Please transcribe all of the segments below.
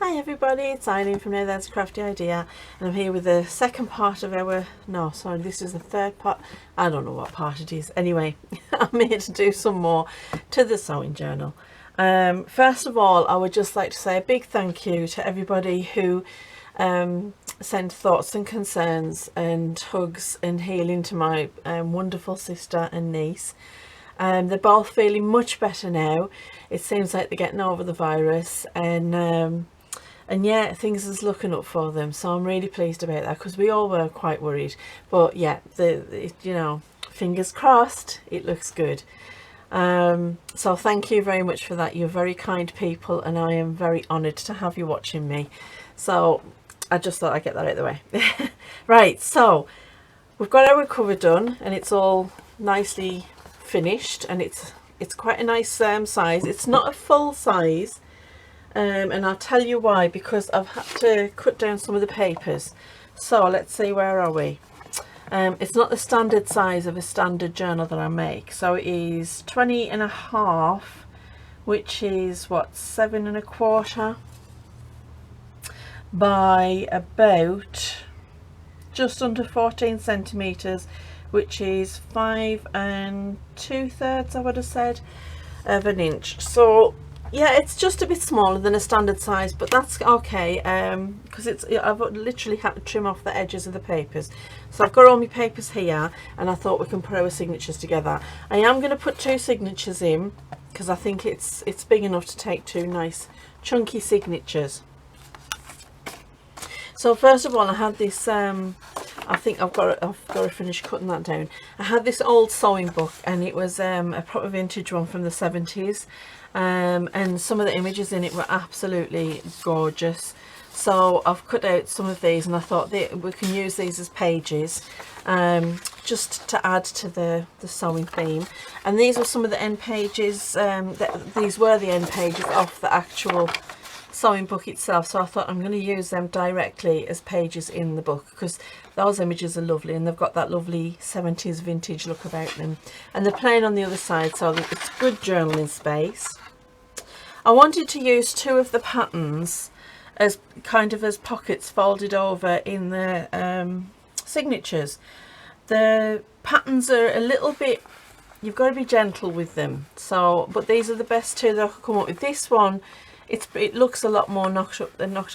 Hi everybody, it's Eileen from Now That's a Crafty Idea, and I'm here with the second part of our, no sorry, this is the third part, I don't know what part it is. Anyway, I'm here to do some more to the sewing journal. First of all, I would just like to say a big thank you to everybody who sent thoughts and concerns and hugs and healing to my wonderful sister and niece. They're both feeling much better now. It seems like they're getting over the virus, and yeah, things is looking up for them, so I'm really pleased about that, because we all were quite worried. But yeah, you know, fingers crossed, it looks good. So thank you very much for that. You're very kind people, and I am very honoured to have you watching me. So I just thought I'd get that out of the way. Right, so we've got our cover done, and it's all nicely finished, and it's quite a nice size. It's not a full size, and I'll tell you why, because I've had to cut down some of the papers. So let's see, where are we? It's not the standard size of a standard journal that I make, so it is 20.5, which is what, 7.25 by about just under 14 centimeters, which is 5 2/3, I would have said, of an inch. So yeah, it's just a bit smaller than a standard size, but that's okay, because I've literally had to trim off the edges of the papers. So I've got all my papers here, and I thought we can put our signatures together. I am going to put 2 signatures in, because I think it's big enough to take 2 nice chunky signatures. So first of all, I had this, I think I've got to finish cutting that down. I had this old sewing book, and it was a proper vintage one from the 70s. And some of the images in it were absolutely gorgeous. So I've cut out some of these, and I thought we can use these as pages, just to add to the sewing theme. And these were some of the end pages, these were the end pages of the actual sewing book itself, so I thought I'm going to use them directly as pages in the book, because those images are lovely, and they've got that lovely 70s vintage look about them, and they're plain on the other side, so it's good journaling space. I wanted to use 2 of the patterns as kind of as pockets folded over in the signatures. The patterns are a little bit, you've got to be gentle with them, so, but these are the best 2 that I could come up with. This one, it looks a lot more knocked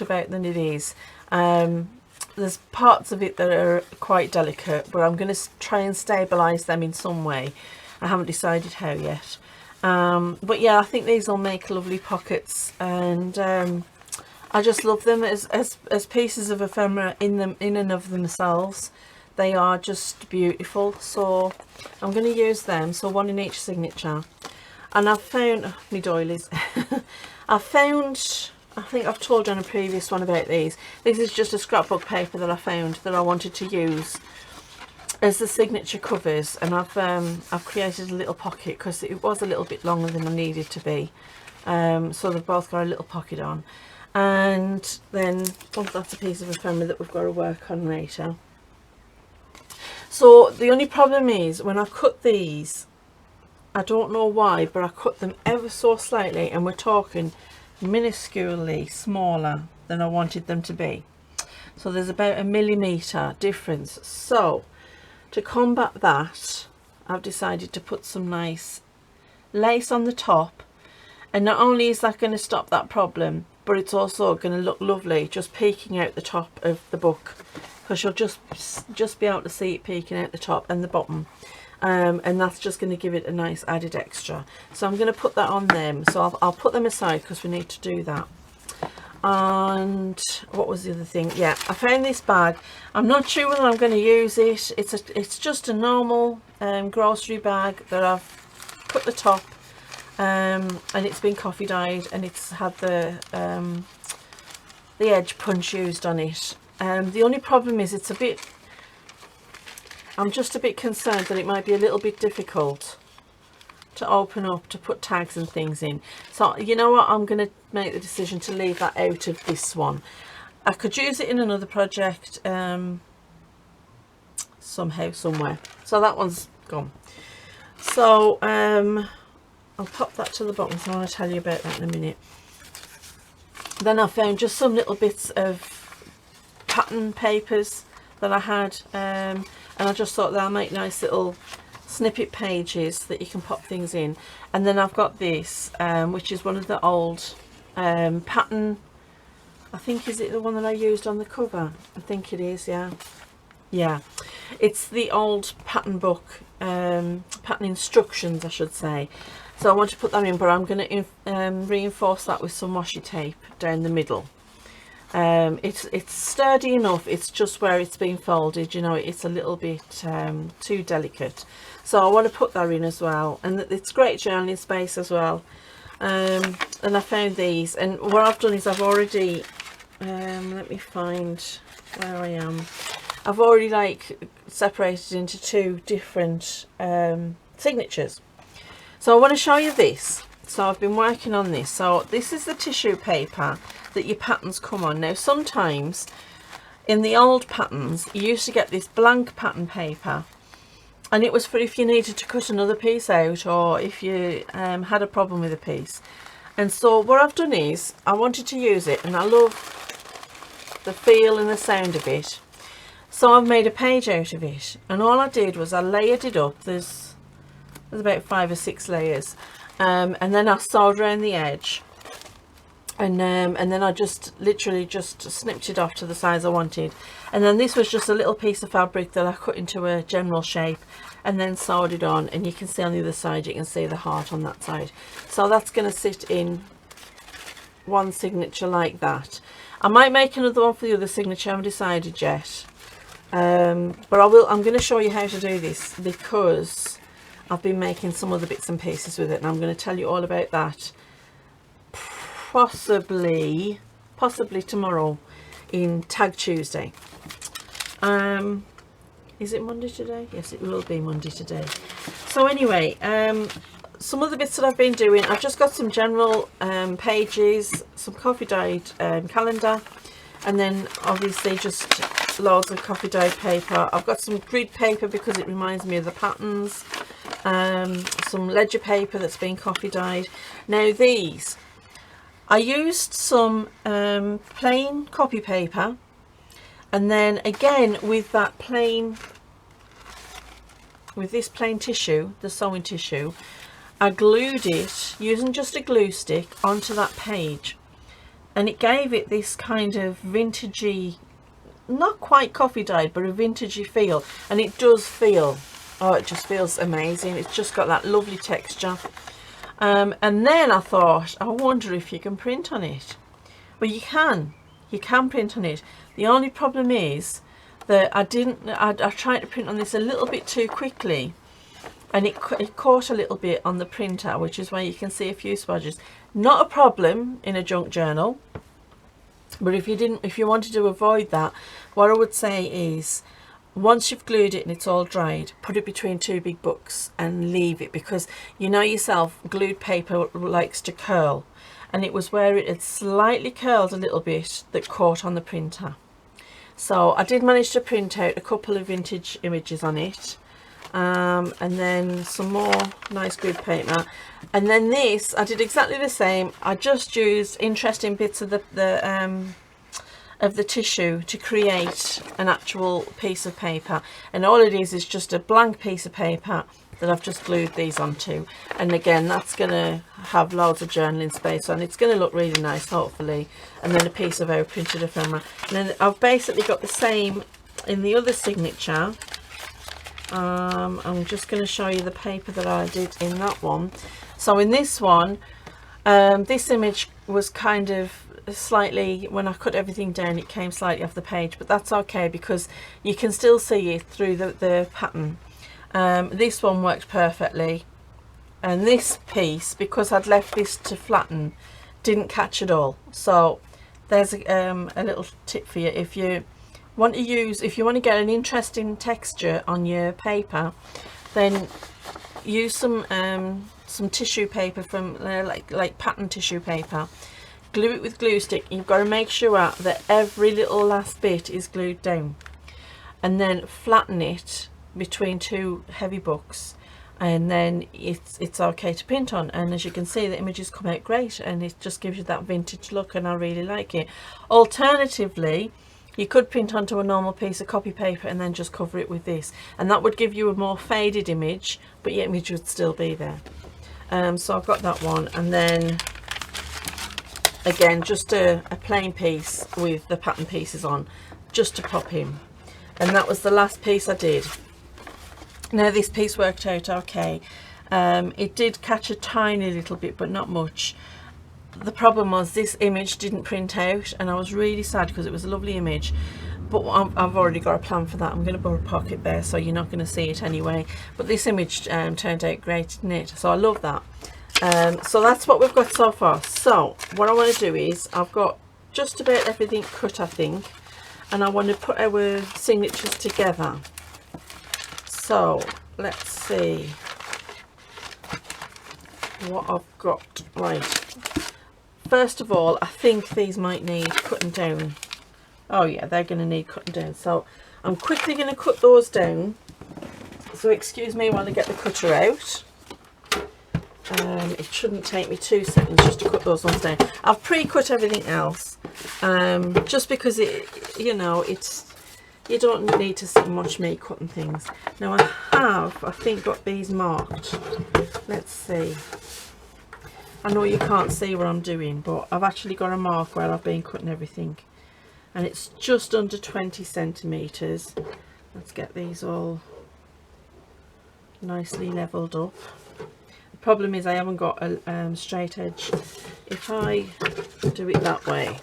about than it is. There's parts of it that are quite delicate, but I'm going to try and stabilize them in some way. I haven't decided how yet, but yeah, I think these will make lovely pockets, and I just love them as pieces of ephemera in and of themselves. They are just beautiful, so I'm going to use them, so 1 in each signature. And I've found my doilies. I think I've told you on a previous one about these. This is just a scrapbook paper that I found that I wanted to use as the signature covers, and I've created a little pocket, because it was a little bit longer than I needed to be. So they've both got a little pocket on, and then that's a piece of ephemera that we've got to work on later. So the only problem is, when I cut these, I don't know why, but I cut them ever so slightly, and we're talking minusculely smaller than I wanted them to be. So there's about 1 millimeter difference. So to combat that, I've decided to put some nice lace on the top, and not only is that going to stop that problem, but it's also going to look lovely just peeking out the top of the book, because you'll just be able to see it peeking out the top and the bottom. And that's just going to give it a nice added extra. So I'm going to put that on them, so I'll put them aside, because we need to do that. And what was the other thing? Yeah, I found this bag. I'm not sure whether I'm going to use it. It's just a normal grocery bag that I've cut the top, and it's been coffee dyed, and it's had the edge punch used on it. The only problem is I'm just a bit concerned that it might be a little bit difficult to open up to put tags and things in. So you know what, I'm going to make the decision to leave that out of this one. I could use it in another project somehow, somewhere. So that one's gone. So I'll pop that to the bottom, so I want to tell you about that in a minute. Then I found just some little bits of pattern papers that I had, and I just thought they'll make nice little snippet pages that you can pop things in. And then I've got this, which is one of the old pattern, I think, is it the one that I used on the cover? I think it is, yeah, it's the old pattern book, pattern instructions I should say. So I want to put that in, but I'm going to reinforce that with some washi tape down the middle. It's sturdy enough, it's just where it's been folded, you know, it's a little bit too delicate. So I want to put that in as well, and it's great journaling space as well. And I found these, and what I've done is I've already, let me find where I am. I've already like separated into two different signatures. So I want to show you this. So I've been working on this. So this is the tissue paper that your patterns come on. Now sometimes in the old patterns you used to get this blank pattern paper, and it was for if you needed to cut another piece out, or if you had a problem with a piece. And so what I've done is I wanted to use it, and I love the feel and the sound of it. So I've made a page out of it, and all I did was I layered it up. There's about 5 or 6 layers, and then I sewed around the edge, and then I just literally just snipped it off to the size I wanted. And then this was just a little piece of fabric that I cut into a general shape and then sewed it on, and you can see on the other side, you can see the heart on that side. So that's going to sit in one signature like that. I might make another one for the other signature, I haven't decided yet, but I'm going to show you how to do this, because I've been making some other bits and pieces with it, and I'm going to tell you all about that possibly tomorrow in Tag Tuesday. Is it Monday today? Yes, it will be Monday today. So anyway, some of the bits that I've been doing, I've just got some general pages, some coffee dyed calendar, and then obviously just loads of coffee dyed paper. I've got some grid paper because it reminds me of the patterns, some ledger paper that's been coffee dyed. Now these, I used some plain copy paper, and then again with that plain, with this plain tissue, the sewing tissue, I glued it using just a glue stick onto that page, and it gave it this kind of vintagey, not quite coffee dyed, but a vintagey feel. And it does feel, oh, it just feels amazing. It's just got that lovely texture. And then I thought, I wonder if you can print on it. Well, you can print on it. The only problem is that I tried to print on this a little bit too quickly, and it caught a little bit on the printer, which is why you can see a few smudges. Not a problem in a junk journal, but if you wanted to avoid that, what I would say is, once you've glued it and it's all dried, put it between 2 big books and leave it, because you know yourself, glued paper likes to curl, and it was where it had slightly curled a little bit that caught on the printer. So I did manage to print out a couple of vintage images on it, and then some more nice grid paper. And then this, I did exactly the same. I just used interesting bits of the tissue to create an actual piece of paper, and all it is just a blank piece of paper that I've just glued these onto. And again, that's going to have loads of journaling space on. It's going to look really nice, hopefully. And then a piece of our printed ephemera. And then I've basically got the same in the other signature. I'm just going to show you the paper that I did in that one. So in this one, this image was kind of slightly, when I cut everything down, it came slightly off the page, but that's okay because you can still see it through the pattern. This one worked perfectly, and this piece, because I'd left this to flatten, didn't catch at all. So there's a little tip for you. If you want to get an interesting texture on your paper, then use some tissue paper from like pattern tissue paper. Glue it with glue stick. You've got to make sure that every little last bit is glued down, and then flatten it between 2 heavy books, and then it's okay to print on. And as you can see, the images come out great, and it just gives you that vintage look, and I really like it. Alternatively, you could print onto a normal piece of copy paper and then just cover it with this, and that would give you a more faded image, but your image would still be there. So I've got that one, and then again just a plain piece with the pattern pieces on, just to pop in. And that was the last piece I did. Now this piece worked out okay. It did catch a tiny little bit, but not much. The problem was this image didn't print out, and I was really sad because it was a lovely image, but I've already got a plan for that. I'm going to put a pocket there, so you're not going to see it anyway. But this image turned out great, didn't it? So I love that. So that's what we've got so far. So what I want to do is, I've got just about everything cut, I think, and I want to put our signatures together. So let's see what I've got. Right, first of all, I think these might need cutting down. Oh yeah, they're going to need cutting down, so I'm quickly going to cut those down. So excuse me while I get the cutter out. It shouldn't take me 2 seconds just to cut those ones down. I've pre-cut everything else, just because you don't need to see much me cutting things. Now I think got these marked. Let's see. I know you can't see what I'm doing, but I've actually got a mark where I've been cutting everything, and it's just under 20 centimeters. Let's get these all nicely leveled up. The problem is I haven't got a straight edge. If I do it that way,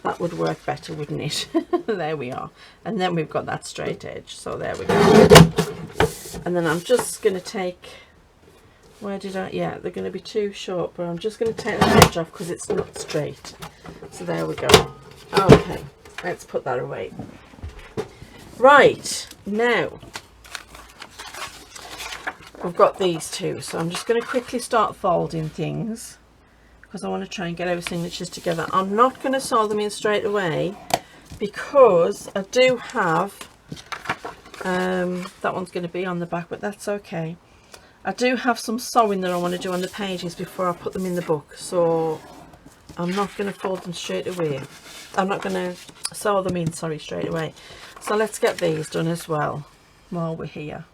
that would work better, wouldn't it? There we are. And then we've got that straight edge, so there we go. And then I'm just going to take, yeah, they're going to be too short, but I'm just going to take the edge off because it's not straight. So there we go. Okay, let's put that away. Right, now we've got these two, so I'm just going to quickly start folding things because I want to try and get our signatures together. I'm not going to sew them in straight away because I do have that one's going to be on the back, but that's okay. I do have some sewing that I want to do on the pages before I put them in the book, so I'm not going to fold them straight away. I'm not going to sew them in, sorry, straight away. So let's get these done as well while we're here.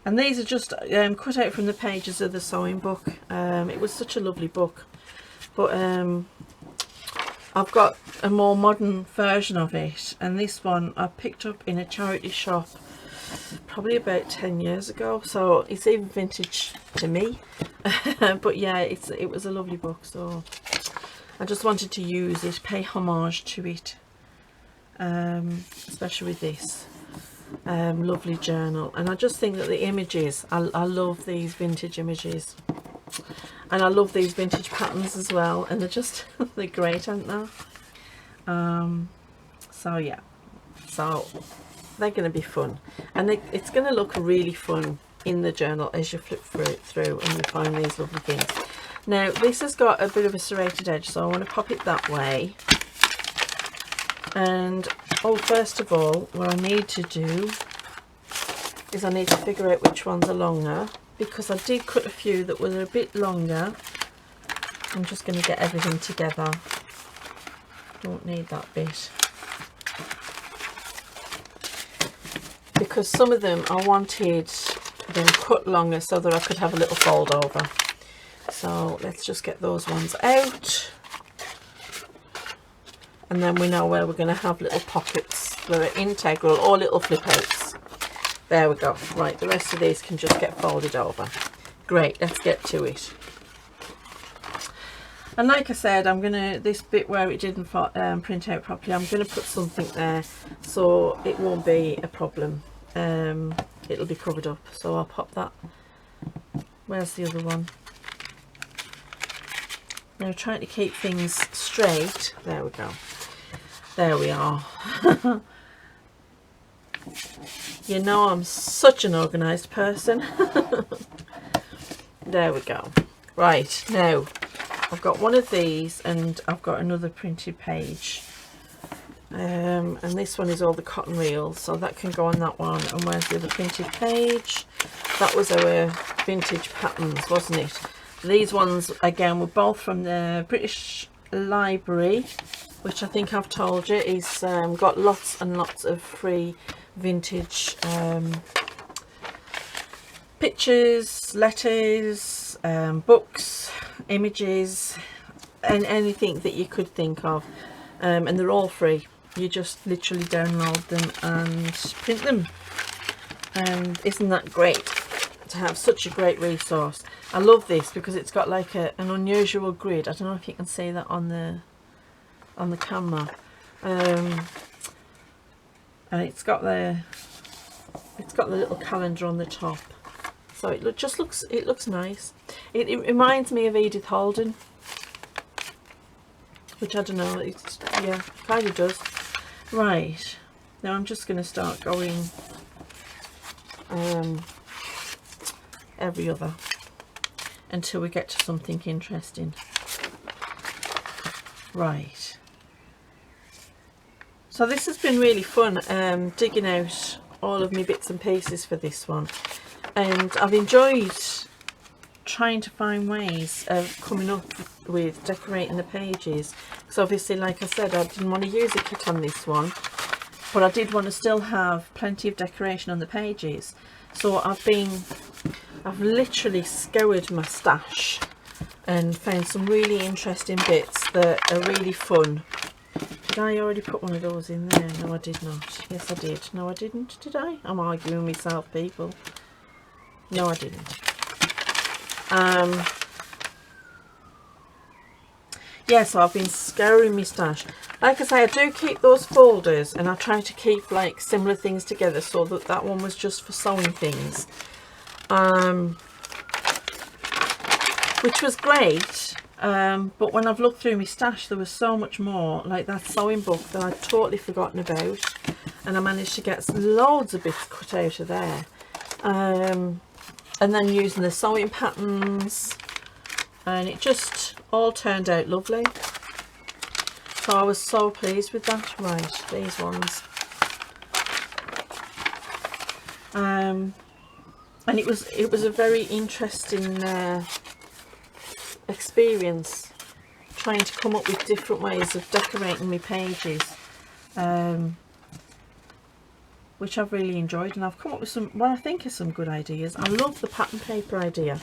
And these are just cut out from the pages of the sewing book. It was such a lovely book, but I've got a more modern version of it, and this one I picked up in a charity shop probably about 10 years ago, so it's even vintage to me. But yeah, it was a lovely book, so I just wanted to use it, pay homage to it, especially with this lovely journal. And I just think that the images, I love these vintage images, and I love these vintage patterns as well, and they're just they're great, aren't they? So yeah, so they're going to be fun, and it's going to look really fun in the journal as you flip through and you find these lovely things. Now this has got a bit of a serrated edge, so I want to pop it that way. And first of all, what I need to do is I need to figure out which ones are longer, because I did cut a few that were a bit longer. I'm just going to get everything together. Don't need that bit, because some of them I wanted them cut longer so that I could have a little fold over. So let's just get those ones out, and then we know where we're going to have little pockets that are integral or little flip outs. There we go. Right, the rest of these can just get folded over. Great, let's get to it. And like I said, I'm gonna, this bit where it didn't print out properly, I'm gonna put something there so it won't be a problem. It'll be covered up, so I'll pop that. Where's the other one? Now trying to keep things straight. There we go. There we are. You know, I'm such an organised person. There we go. Right, now I've got one of these and I've got another printed page. And this one is all the cotton reels, so that can go on that one. And where's the other printed page? That was our vintage patterns, wasn't it? These ones again were both from the British Library, which I think I've told you is got lots and lots of free vintage pictures, letters, books, images, and anything that you could think of, and they're all free. You just literally download them and print them, and isn't that great to have such a great resource? I love this because it's got like an unusual grid. I don't know if you can see that on the camera, and it's got the little calendar on the top, so it looks nice. It reminds me of Edith Holden, which I don't know, it's, yeah, kind of does. Right, now I'm just going to start going every other until we get to something interesting. Right, so this has been really fun, digging out all of my bits and pieces for this one, and I've enjoyed trying to find ways of coming up with decorating the pages, because obviously, like I said, I didn't want to use a kit on this one, but I did want to still have plenty of decoration on the pages. So I've literally scoured my stash and found some really interesting bits that are really fun. Did I already put one of those in there? No, I did not. Yes, I did. No, I didn't. Did I? I'm arguing with myself, people. No, I didn't. Yeah, so I've been scouring my stash. Like I say, I do keep those folders, and I try to keep like similar things together, so that one was just for sewing things, which was great. But when I've looked through my stash, there was so much more, like that sewing book that I'd totally forgotten about, and I managed to get loads of bits cut out of there. And then using the sewing patterns, and it just all turned out lovely. So I was so pleased with that. Right, these ones. And it was a very interesting experience, trying to come up with different ways of decorating my pages, which I've really enjoyed, and I've come up with some, what I think are some good ideas. I love the pattern paper idea,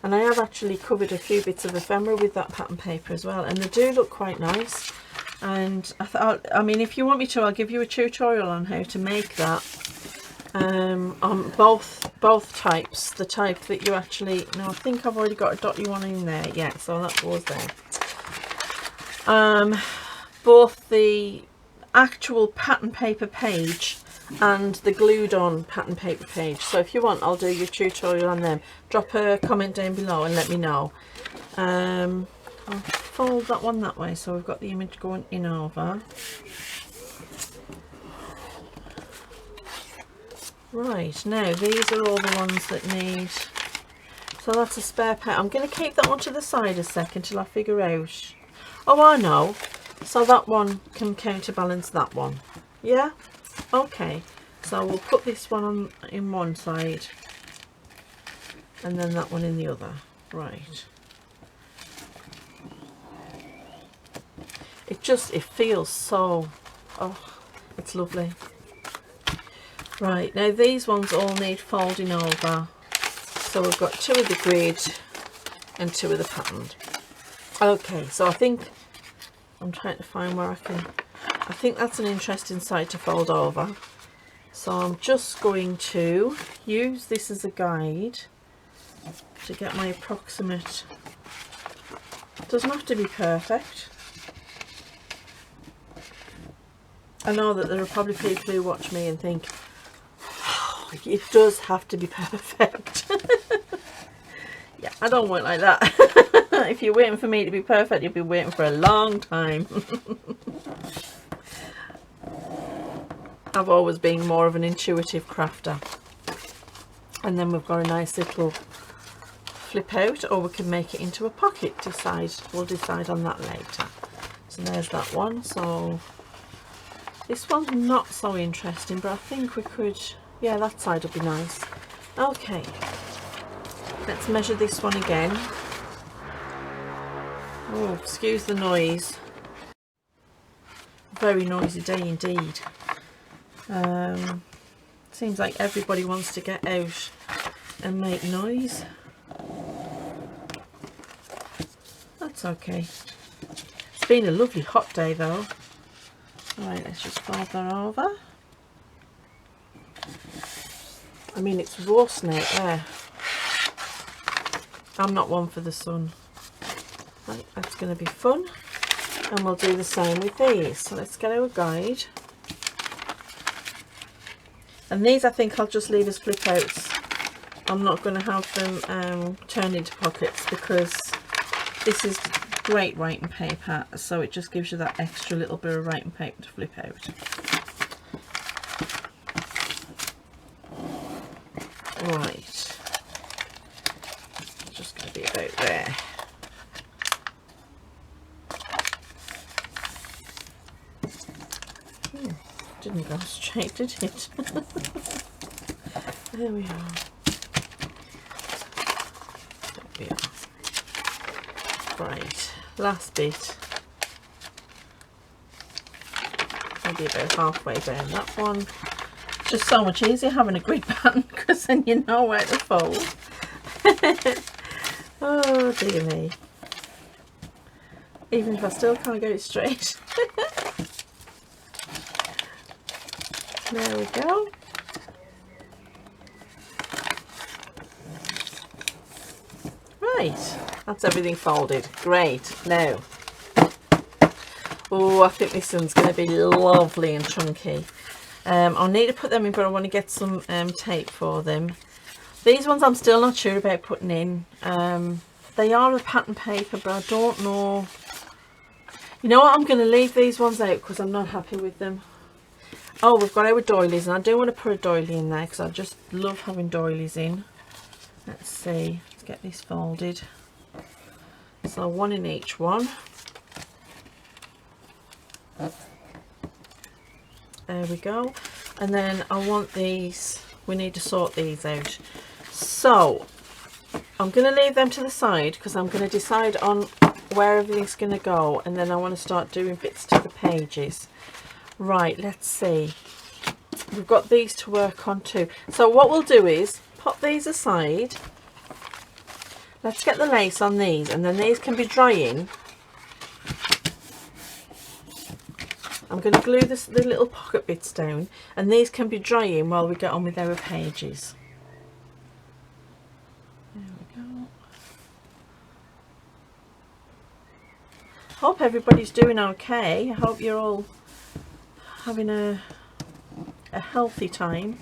and I have actually covered a few bits of ephemera with that pattern paper as well, and they do look quite nice. And I thought, I mean, if you want me to, I'll give you a tutorial on how to make that, on both types. The type that you actually, no, I think I've already got a dotty one in there, yeah, so that goes there. Both the actual pattern paper page and the glued on pattern paper page. So if you want, I'll do your tutorial on them. Drop a comment down below and let me know. I'll fold that one that way, so we've got the image going in over. Right, now these are all the ones that need, so that's a spare pair. I'm going to keep that one to the side a second till I figure out, oh, I know, so that one can counterbalance that one. Yeah, okay, so we'll put this one on in one side and then that one in the other. Right, it feels so, oh, it's lovely. Right, now these ones all need folding over, so we've got two of the grid and two of the patterned. Okay, so I think I'm trying to find where I think that's an interesting side to fold over, so I'm just going to use this as a guide to get my approximate. It doesn't have to be perfect. I know that there are probably people who watch me and think, it does have to be perfect. Yeah, I don't work like that. If you're waiting for me to be perfect, you'll be waiting for a long time. I've always been more of an intuitive crafter. And then we've got a nice little flip out, or we can make it into a pocket. We'll decide on that later. So there's that one. So This one's not so interesting, but I think we could, yeah, that side would be nice. Okay, let's measure this one again. Oh, excuse the noise. Very noisy day indeed. Seems like everybody wants to get out and make noise. That's okay. It's been a lovely hot day though. Right, let's just fold that over. I mean, it's roasting out there. I'm not one for the sun. Right, that's going to be fun. And we'll do the same with these. So let's get our guide. And these I think I'll just leave as flip outs. I'm not going to have them turned into pockets because this is great writing paper, so it just gives you that extra little bit of writing paper to flip out. Right, just going to be about there. Didn't go straight, did it? There we are. There we are. Right, last bit. Maybe about halfway down that one. It's just so much easier having a grid pattern because then you know where to fold. Oh dear me. Even if I still can't get it straight. There we go. Right, that's everything folded. Great. Now, oh, I think this one's going to be lovely and chunky. I'll need to put them in, but I want to get some tape for them. These ones I'm still not sure about putting in. They are a pattern paper, but I don't know. You know what? I'm going to leave these ones out because I'm not happy with them. Oh, we've got our doilies, and I do want to put a doily in there because I just love having doilies in. Let's see, let's get this folded. So one in each one. There we go. And then I want these, we need to sort these out. So I'm going to leave them to the side because I'm going to decide on where everything's going to go, and then I want to start doing bits to the pages. Right, let's see. We've got these to work on too. So what we'll do is pop these aside. Let's get the lace on these, and then these can be drying. I'm going to glue the little pocket bits down, and these can be drying while we get on with our pages. There we go. Hope everybody's doing okay. I hope you're all having a healthy time.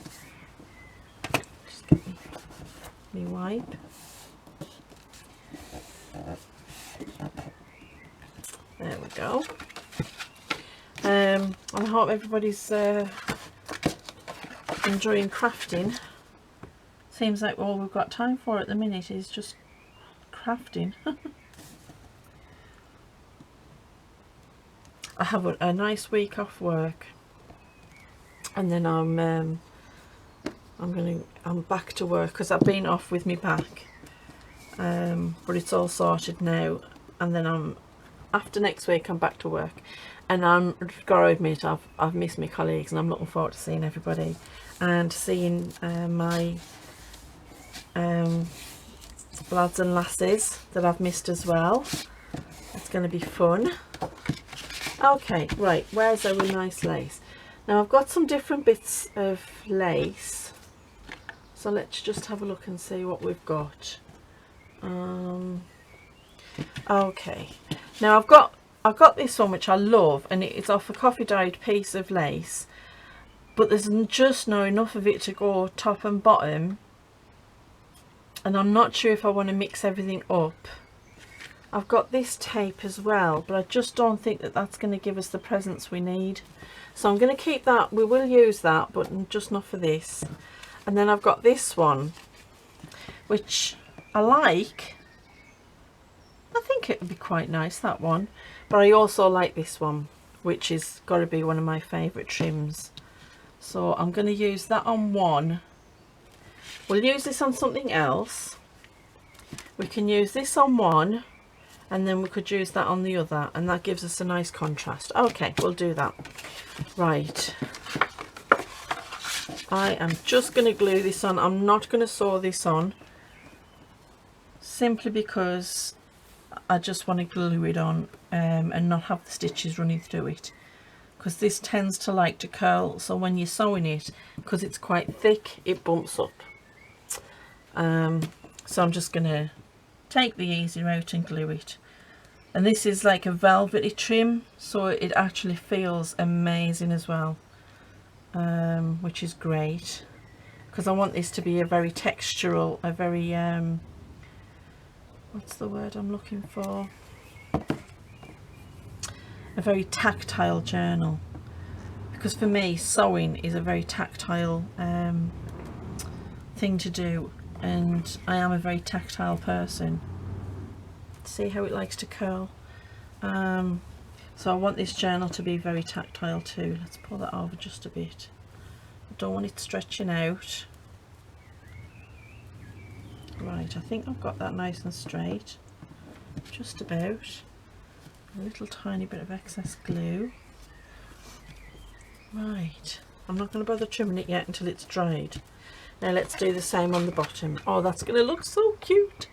Just get me wipe. There we go. And I hope everybody's enjoying crafting. Seems like all we've got time for at the minute is just crafting. I have a nice week off work, and then I'm back to work because I've been off with my back, but it's all sorted now. And then after next week I'm back to work, and I'm gotta admit I've missed my colleagues, and I'm looking forward to seeing everybody and seeing my lads and lasses that I've missed as well. It's going to be fun. Okay, right, where's our nice lace? Now I've got some different bits of lace, so let's just have a look and see what we've got. Okay, now I've got this one which I love, and it's off a coffee dyed piece of lace, but there's just not enough of it to go top and bottom, and I'm not sure if I want to mix everything up. I've got this tape as well, but I just don't think that that's going to give us the presence we need. So I'm going to keep that. We will use that, but just not for this. And then I've got this one, which I like. I think it would be quite nice, that one. But I also like this one. which is got to be one of my favourite trims. So I'm going to use that on one. We'll use this on something else. We can use this on one, and then we could use that on the other, and that gives us a nice contrast. Okay, we'll do that. Right, I am just going to glue this on. I'm not going to sew this on, simply because I just want to glue it on and not have the stitches running through it, because this tends to like to curl. So when you're sewing it, because it's quite thick, it bumps up. So I'm just going to take the easy route and glue it. And this is like a velvety trim, so it actually feels amazing as well, which is great, because I want this to be a very textural, a very what's the word I'm looking for, a very tactile journal, because for me sewing is a very tactile thing to do, and I am a very tactile person. See how it likes to curl. So I want this journal to be very tactile too. Let's pull that over just a bit. I don't want it stretching out. Right, I think I've got that nice and straight, just about. A little tiny bit of excess glue. Right, I'm not going to bother trimming it yet until it's dried. Now let's do the same on the bottom. Oh, that's going to look so cute.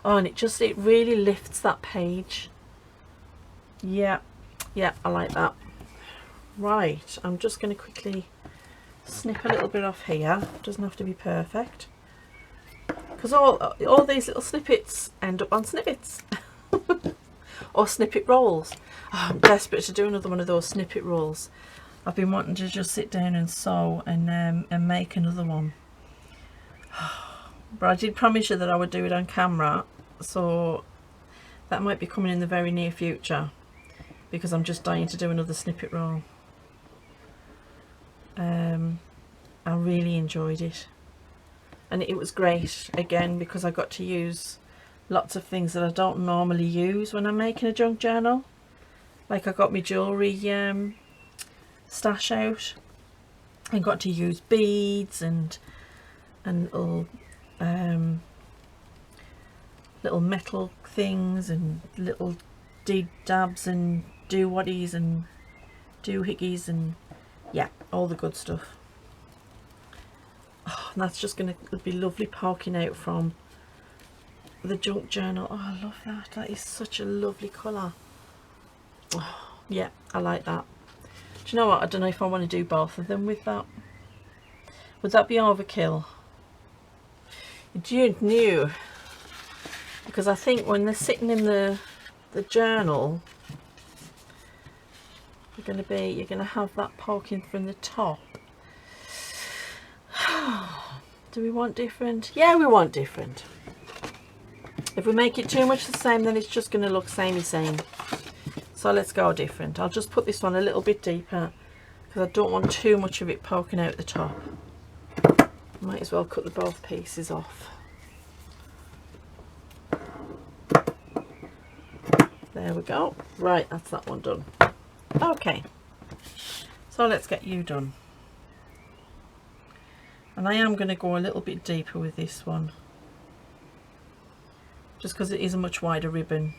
Oh, and it really lifts that page. Yeah, I like that. Right, I'm just going to quickly snip a little bit off here. Doesn't have to be perfect, because all these little snippets end up on snippets. Or snippet rolls. Oh, I'm desperate to do another one of those snippet rolls. I've been wanting to just sit down and sew and make another one. But I did promise you that I would do it on camera, so that might be coming in the very near future, because I'm just dying to do another snippet roll. I really enjoyed it, and it was great again because I got to use lots of things that I don't normally use when I'm making a junk journal. Like I got my jewellery stash out and got to use beads and little little metal things and little dabs and do-whatties and doohickeys and yeah, all the good stuff. Oh, and that's just going to be lovely poking out from the junk journal. Oh, I love that. That is such a lovely colour. Oh, yeah, I like that. Do you know what? I don't know if I want to do both of them with that. Would that be overkill? You knew, because I think when they're sitting in the journal, you're going to have that poking from the top. Do we want different? Yeah, we want different. If we make it too much the same, then it's just going to look samey same. So let's go different. I'll just put this one a little bit deeper because I don't want too much of it poking out the top. Might as well cut the both pieces off. There we go. Right, that's that one done. Okay, so let's get you done. And I am going to go a little bit deeper with this one, just because it is a much wider ribbon.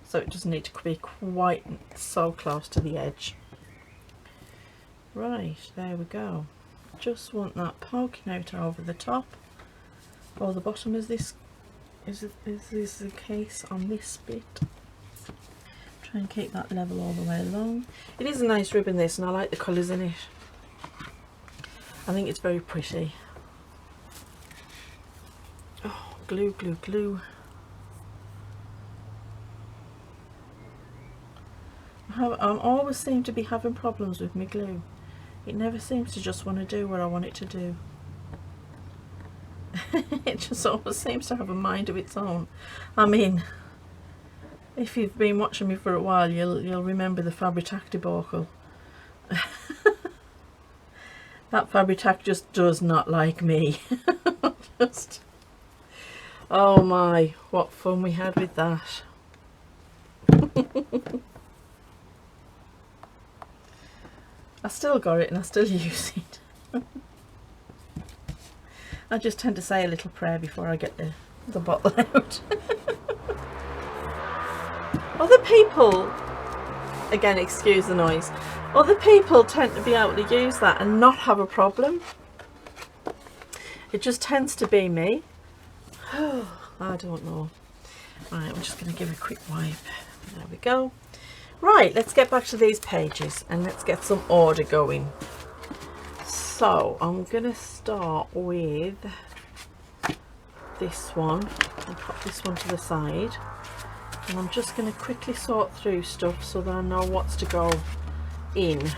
So it doesn't need to be quite so close to the edge. Right, there we go. Just want that poking out over the top or the bottom. Is this the case on this bit? Try and keep that level all the way along. It is a nice ribbon, this, and I like the colours in it. I think it's very pretty. Oh, glue, glue, glue. I always seem to be having problems with my glue. It never seems to just want to do what I want it to do. It just always seems to have a mind of its own. I mean, if you've been watching me for a while, you'll remember the Fabri-Tac debacle. That Fabri-Tac just does not like me. Just, Oh my, what fun we had with that. I still got it and I still use it. I just tend to say a little prayer before I get the bottle out. Other people, again, excuse the noise, other people tend to be able to use that and not have a problem. It just tends to be me. I don't know. Right, I'm just going to give a quick wipe. There we go. Right, let's get back to these pages and let's get some order going. So I'm going to start with this one and put this one to the side. And I'm just going to quickly sort through stuff so that I know what's to go in.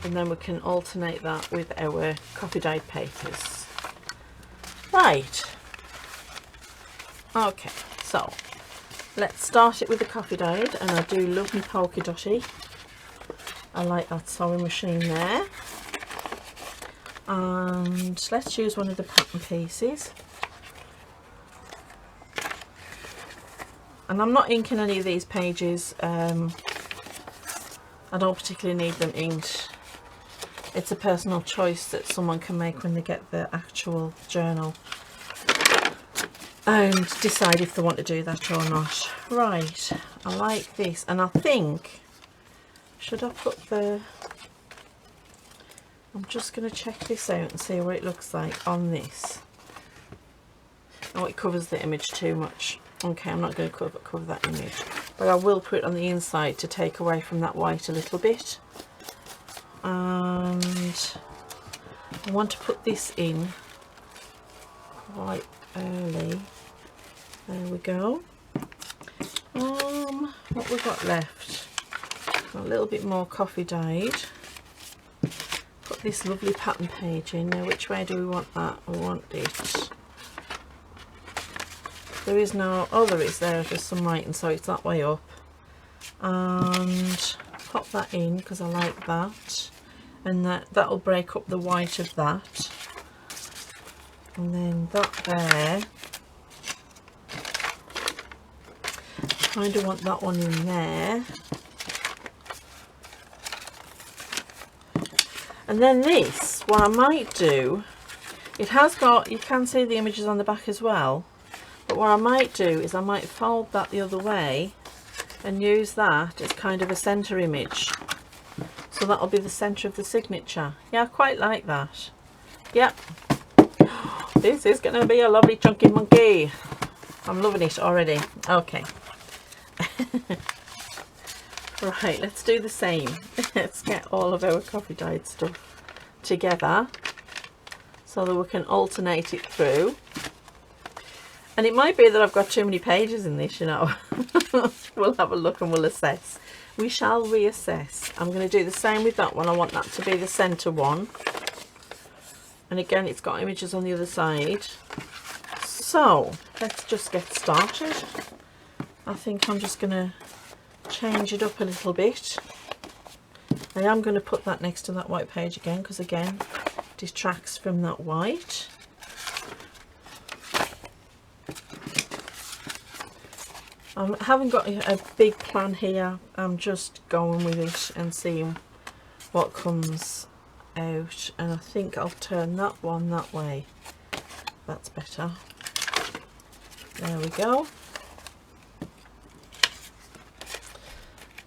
And then we can alternate that with our coffee dyed papers. Right. Okay, so let's start it with the coffee dyed, and I do love my polka dotty. I like that sewing machine there. And let's use one of the pattern pieces. And I'm not inking any of these pages. I don't particularly need them inked. It's a personal choice that someone can make when they get the actual journal and decide if they want to do that or not. Right, I like this, and I think, should I put the, I'm just going to check this out and see what it looks like on this. Oh, it covers the image too much. Okay, I'm not going to cover that image, but I will put it on the inside to take away from that white a little bit. And I want to put this in quite early. There we go. What we've got left, got a little bit more coffee dyed. Put this lovely pattern page in. Now which way do we want that? We want it, there is no, oh there is, there's some writing, so it's that way up. And pop that in because I like that, and that'll break up the white of that. And then that there, kind of want that one in there. And then this, what I might do, it has got, you can see the images on the back as well, but what I might do is I might fold that the other way and use that as kind of a center image. So that'll be the center of the signature. Yeah, I quite like that. Yep. This is going to be a lovely chunky monkey. I'm loving it already. Okay. Right, let's do the same. Let's get all of our coffee dyed stuff together so that we can alternate it through. And it might be that I've got too many pages in this, you know. We'll have a look and we'll assess. We shall reassess. I'm going to do the same with that one. I want that to be the center one. And again, it's got images on the other side. So let's just get started. I think I'm just going to change it up a little bit. I am going to put that next to that white page again, because again, distracts from that white. I haven't got a big plan here. I'm just going with it and seeing what comes out. And I think I'll turn that one that way. That's better. There we go.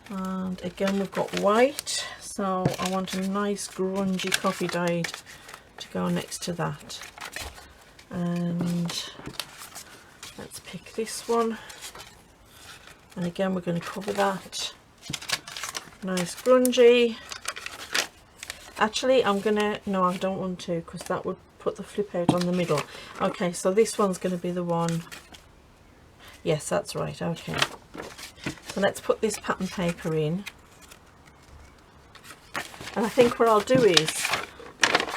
And again, we've got white. So I want a nice grungy coffee dyed to go next to that. And let's pick this one. And again, we're going to cover that. Nice grungy. Actually, I'm going to, no, I don't want to, because that would put the flip out on the middle. Okay, so this one's going to be the one. Yes, that's right. Okay. So let's put this pattern paper in. And I think what I'll do is,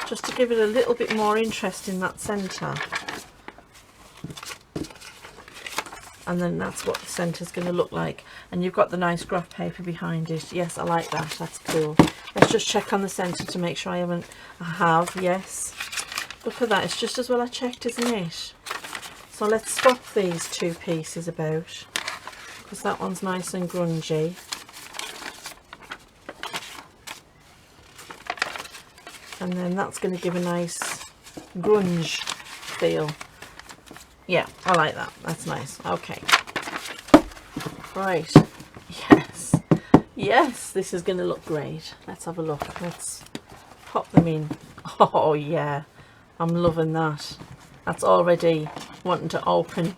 just to give it a little bit more interest in that centre. And then that's what the centre is going to look like. And you've got the nice graph paper behind it. Yes, I like that. That's cool. Let's just check on the centre to make sure I have, yes. Look at that. It's just as well I checked, isn't it? So let's swap these two pieces about, because that one's nice and grungy. And then that's going to give a nice grunge feel. Yeah, I like that. That's nice. Okay. Right. Yes. Yes, this is going to look great. Let's have a look. Let's pop them in. Oh, yeah. I'm loving that. That's already wanting to open.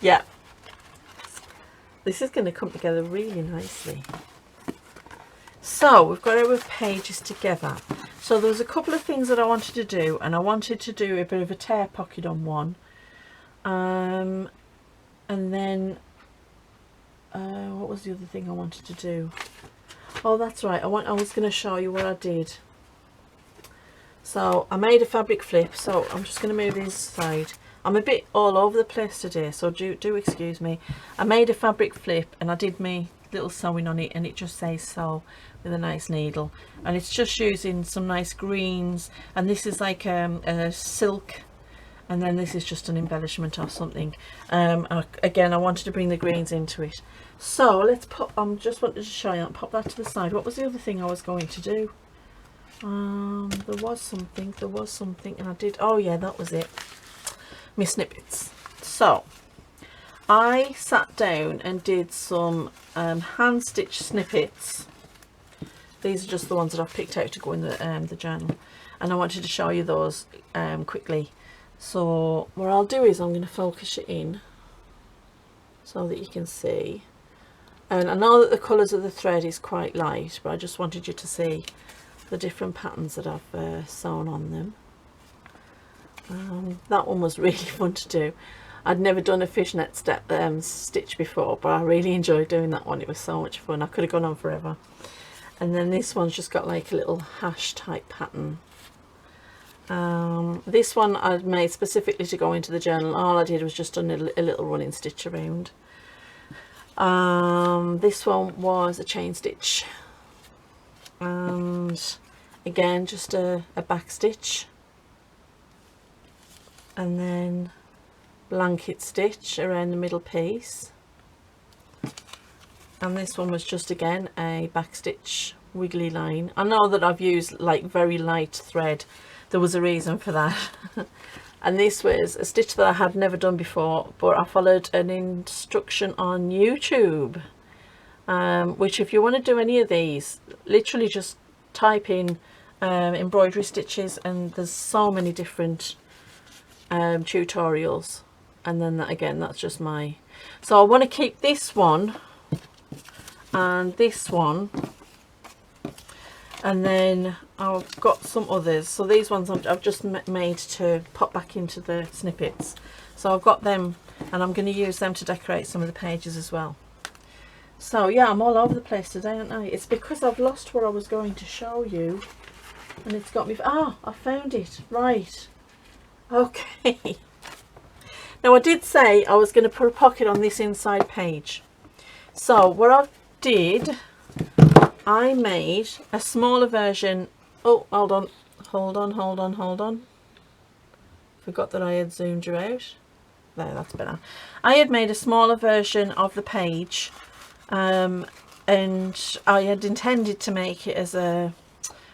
Yeah. This is going to come together really nicely. So we've got our pages together. So there was a couple of things that I wanted to do, and I wanted to do a bit of a tear pocket on one, and then what was the other thing I wanted to do? Oh, that's right, I was going to show you what I did. So I made a fabric flip, so I'm just going to move this aside. I'm a bit all over the place today, so do excuse me. I made a fabric flip and I did my little sewing on it, and it just says sew with a nice needle, and it's just using some nice greens, and this is like a silk, and then this is just an embellishment or something. Again, I wanted to bring the greens into it, so let's put, just wanted to show you, pop that to the side. What was the other thing I was going to do? There was something and I did, oh yeah, that was it, my snippets. So I sat down and did some hand stitch snippets. These are just the ones that I've picked out to go in the journal, and I wanted to show you those quickly. So what I'll do is I'm going to focus it in so that you can see, and I know that the colours of the thread is quite light, but I just wanted you to see the different patterns that I've sewn on them. That one was really fun to do. I'd never done a fishnet stitch before, but I really enjoyed doing that one. It was so much fun. I could have gone on forever. And then this one's just got like a little hash type pattern. This one I made specifically to go into the journal. All I did was just done a little running stitch around. This one was a chain stitch, and again just a back stitch, and then blanket stitch around the middle piece. And this one was just again a back stitch wiggly line. I know that I've used like very light thread, there was a reason for that. And this was a stitch that I had never done before, but I followed an instruction on YouTube, which if you want to do any of these, literally just type in embroidery stitches, and there's so many different tutorials. And then that, again, that's just my, so I want to keep this one and this one, and then I've got some others. So these ones I've just made to pop back into the snippets, so I've got them and I'm going to use them to decorate some of the pages as well. So yeah, I'm all over the place today, aren't I? It's because I've lost what I was going to show you, and it's got me, I found it, right, okay. Now I did say I was going to put a pocket on this inside page, so what I did, I made a smaller version. Oh, hold on, forgot that I had zoomed you out. There, that's better. I had made a smaller version of the page, and I had intended to make it as a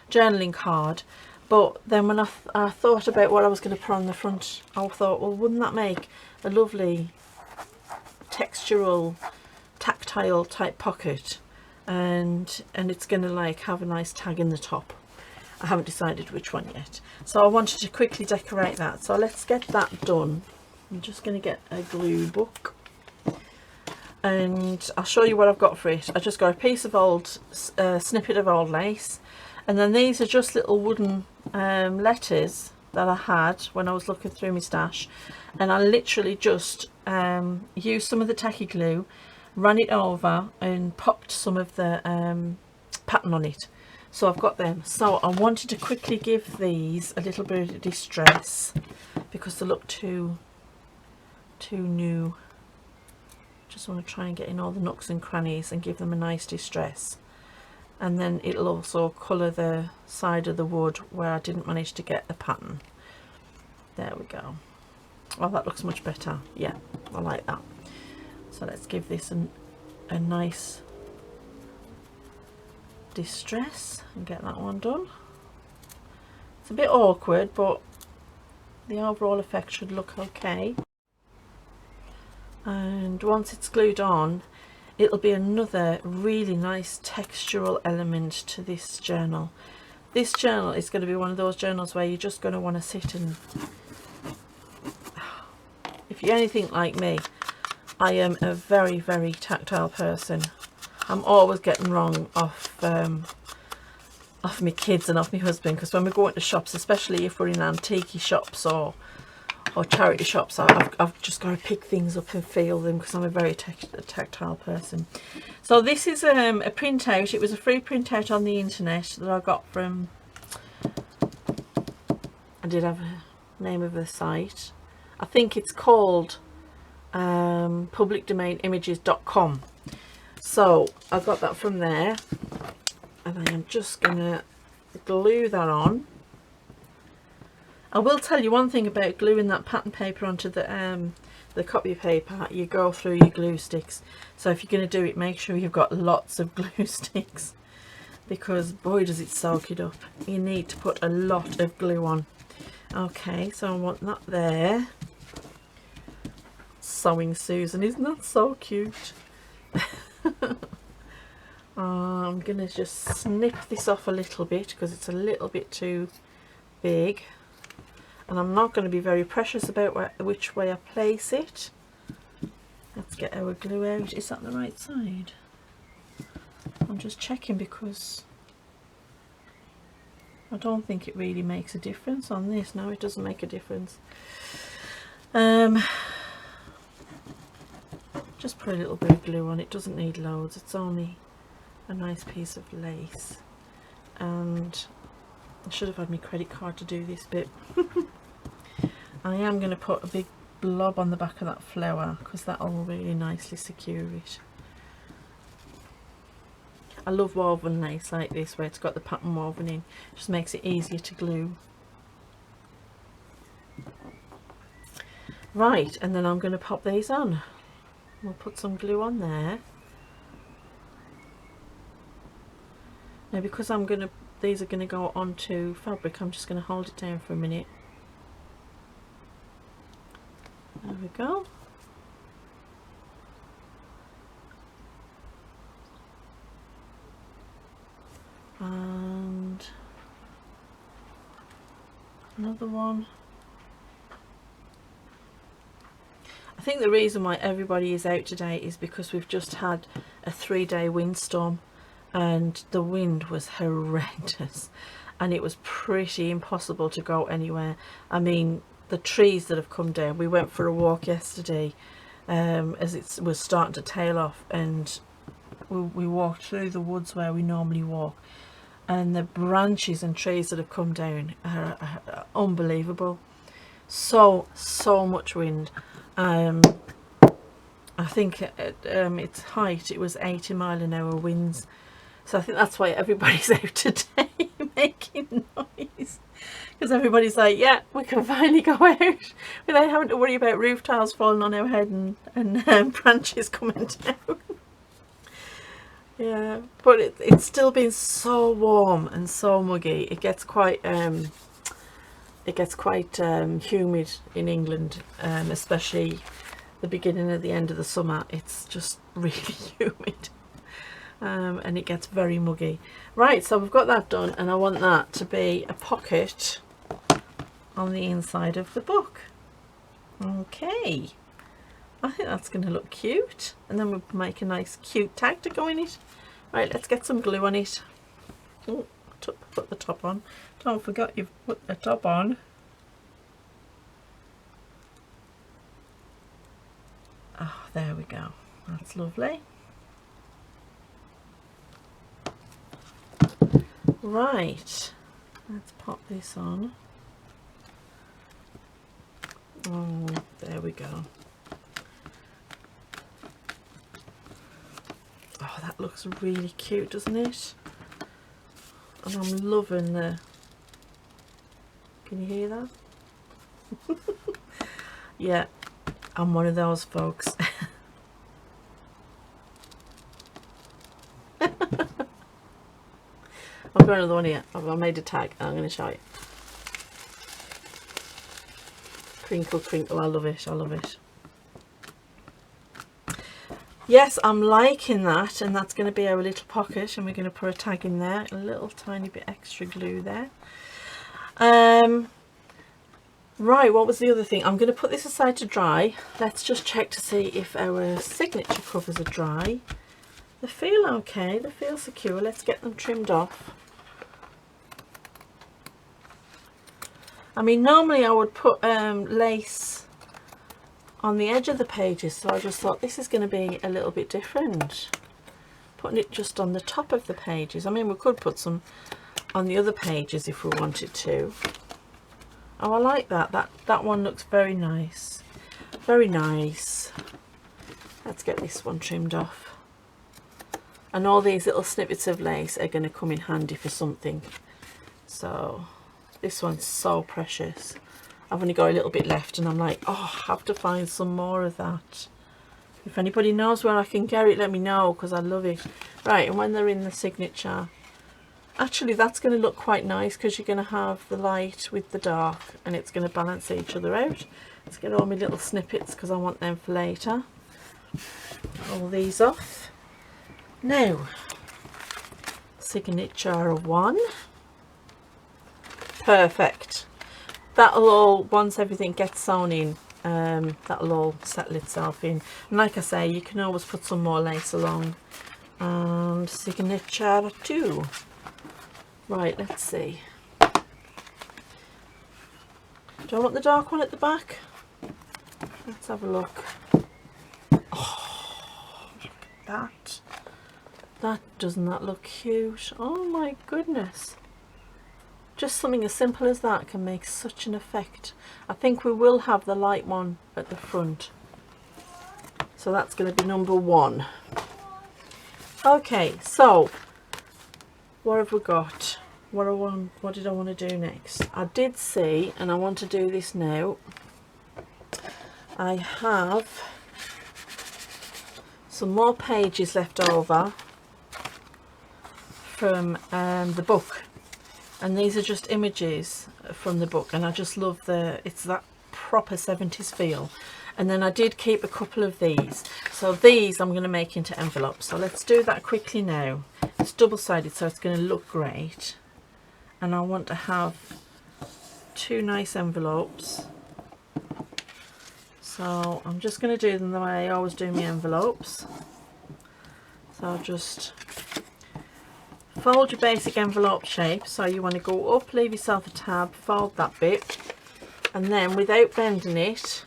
journaling card, but then when I thought about what I was going to put on the front, I thought, well, wouldn't that make a lovely textural, tactile type pocket, and it's going to like have a nice tag in the top. I haven't decided which one yet, so I wanted to quickly decorate that. So let's get that done. I'm just going to get a glue book, and I'll show you what I've got for it. I just got a piece of old snippet of old lace, and then these are just little wooden letters that I had when I was looking through my stash, and I literally just used some of the tacky glue, ran it over and popped some of the pattern on it. So I've got them. So I wanted to quickly give these a little bit of distress because they look too new. Just want to try and get in all the nooks and crannies and give them a nice distress, and then it'll also colour the side of the wood where I didn't manage to get the pattern. There we go. Oh, that looks much better. Yeah, I like that. So let's give this a nice distress and get that one done. It's a bit awkward, but the overall effect should look okay. And once it's glued on, it'll be another really nice textural element to this journal. This journal is going to be one of those journals where you're just going to want to sit and, if you're anything like me, I am a very, very tactile person. I'm always getting wrong off my kids and off my husband, because when we go into shops, especially if we're in antique shops or charity shops, I've just got to pick things up and feel them, because I'm a very tactile person. So this is a printout. It was a free printout on the internet that I got from, I did have a name of the site, I think it's called publicdomainimages.com. so I got that from there, and I am just gonna glue that on. I will tell you one thing about gluing that pattern paper onto the copy paper. You go through your glue sticks, so if you're going to do it, make sure you've got lots of glue sticks, because boy does it soak it up. You need to put a lot of glue on. Okay, so I want that there. Sewing Susan, isn't that so cute? I'm going to just snip this off a little bit because it's a little bit too big, and I'm not going to be very precious about which way I place it. Let's get our glue out. Is that the right side? I'm just checking, because I don't think it really makes a difference on this. No, it doesn't make a difference. Just put a little bit of glue on. It doesn't need loads. It's only a nice piece of lace, and I should have had my credit card to do this bit. I am going to put a big blob on the back of that flower, because that'll really nicely secure it. I love woven lace like this, where it's got the pattern woven in. It just makes it easier to glue. Right, and then I'm going to pop these on. We'll put some glue on there. Now, because these are going to go onto fabric, I'm just going to hold it down for a minute. There we go. And another one. I think the reason why everybody is out today is because we've just had a 3-day windstorm, and the wind was horrendous, and it was pretty impossible to go anywhere. I mean, the trees that have come down, we went for a walk yesterday as it was starting to tail off, and we walked through the woods where we normally walk, and the branches and trees that have come down are unbelievable. So much wind. I think at its height it was 80-mile-an-hour winds, so I think that's why everybody's out today making noise, because everybody's like, yeah, we can finally go out without having to worry about roof tiles falling on our head and branches coming down. Yeah, but it's still been so warm and so muggy. It gets quite humid in England, especially the beginning of the end of the summer. It's just really humid, and it gets very muggy. Right, so we've got that done, and I want that to be a pocket on the inside of the book. Okay, I think that's going to look cute, and then we'll make a nice cute tag to go in it. Right, let's get some glue on it. Oh, put the top on. Don't forget you've put the top on. Oh, there we go. That's lovely. Right, let's pop this on. Oh, there we go. Oh, that looks really cute, doesn't it? And I'm loving the... Can you hear that? Yeah, I'm one of those folks. I've got another one here. I made a tag. I'm going to show you. Crinkle, crinkle. I love it. I love it. Yes, I'm liking that, and that's going to be our little pocket, and we're going to put a tag in there. A little tiny bit extra glue there. Right, what was the other thing? I'm going to put this aside to dry. Let's just check to see if our signature covers are dry. They feel okay. They feel secure. Let's get them trimmed off. I mean, normally I would put lace on the edge of the pages, so I just thought this is going to be a little bit different. Putting it just on the top of the pages. I mean, we could put some on the other pages if we wanted to. Oh, I like that. That one looks very nice. Very nice. Let's get this one trimmed off. And all these little snippets of lace are going to come in handy for something. So this one's so precious. I've only got a little bit left and I'm like, oh, I have to find some more of that. If anybody knows where I can get it, let me know, because I love it. Right, and when they're in the signature, actually that's going to look quite nice, because you're going to have the light with the dark and it's going to balance each other out. Let's get all my little snippets because I want them for later. All these off. Now, signature 1. Perfect. That'll all, once everything gets sewn in, that'll all settle itself in. And like I say, you can always put some more lace along. And signature 2. Right, let's see. Do I want the dark one at the back? Let's have a look. Oh, look at that. Doesn't that look cute? Oh my goodness. Just something as simple as that can make such an effect. I think we will have the light one at the front. So that's going to be number 1. Okay, so what have we got? What did I want to do next? I did see, and I want to do this now. I have some more pages left over from the book. And these are just images from the book, and I just love it's that proper 70s feel. And then I did keep a couple of these, so these I'm going to make into envelopes. So let's do that quickly now. It's double-sided, so it's going to look great, and I want to have 2 nice envelopes. So I'm just going to do them the way I always do my envelopes. So I'll just fold your basic envelope shape. So you want to go up, leave yourself a tab, fold that bit, and then without bending it,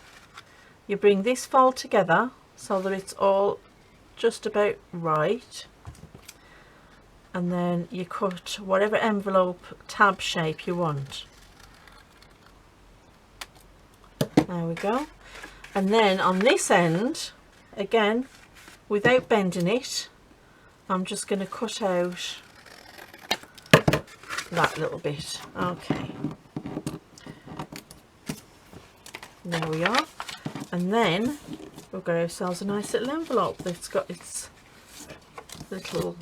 you bring this fold together so that it's all just about right, and then you cut whatever envelope tab shape you want. There we go. And then on this end, again, without bending it, I'm just going to cut out that little bit. Okay, there we are. And then we've got ourselves a nice little envelope that's got its little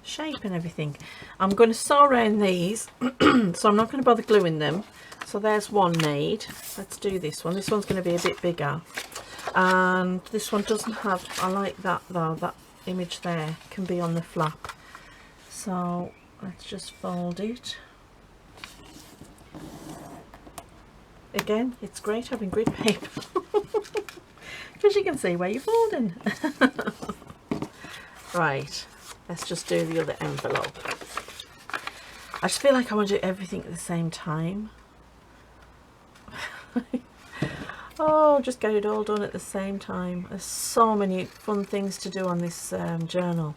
shape and everything. I'm going to sew around these so I'm not going to bother gluing them. So there's one made. Let's do this one. This one's going to be a bit bigger, and this one doesn't have, I like that though, that image there can be on the flap. So let's just fold it. Again, it's great having grid paper because you can see where you're folding. Right, let's just do the other envelope. I just feel like I want to do everything at the same time. Oh, just get it all done at the same time. There's so many fun things to do on this journal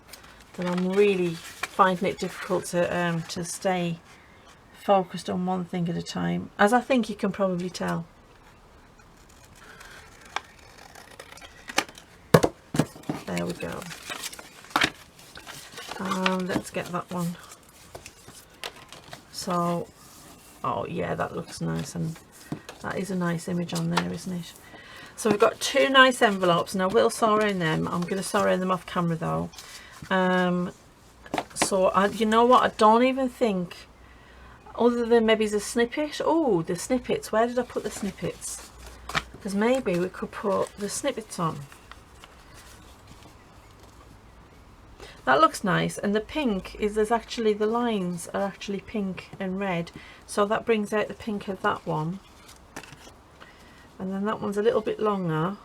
that I'm really finding it difficult to stay focused on one thing at a time, as I think you can probably tell. There we go. Let's get that one. So, oh yeah, that looks nice and That is a nice image on there, isn't it? So we've got 2 nice envelopes, and I will sew around them. I'm going to sew around them off camera though. So you know what, I don't even think, other than maybe the snippet. Oh, the snippets, where did I put the snippets? Because maybe we could put the snippets on. That looks nice, and the pink is, there's actually, the lines are actually pink and red, so that brings out the pink of that one. And then that one's a little bit longer,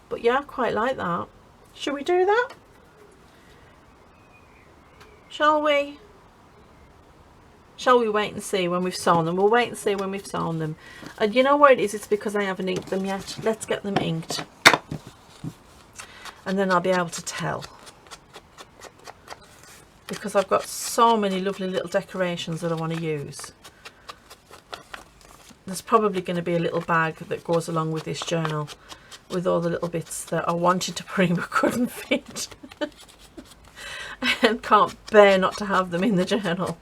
but yeah, I quite like that. Should we do that? Shall we? Shall we wait and see when we've sewn them? We'll wait and see when we've sewn them. And you know what it is? It's because I haven't inked them yet. Let's get them inked. And then I'll be able to tell. Because I've got so many lovely little decorations that I want to use. There's probably going to be a little bag that goes along with this journal with all the little bits that I wanted to bring but couldn't fit. And can't bear not to have them in the journal.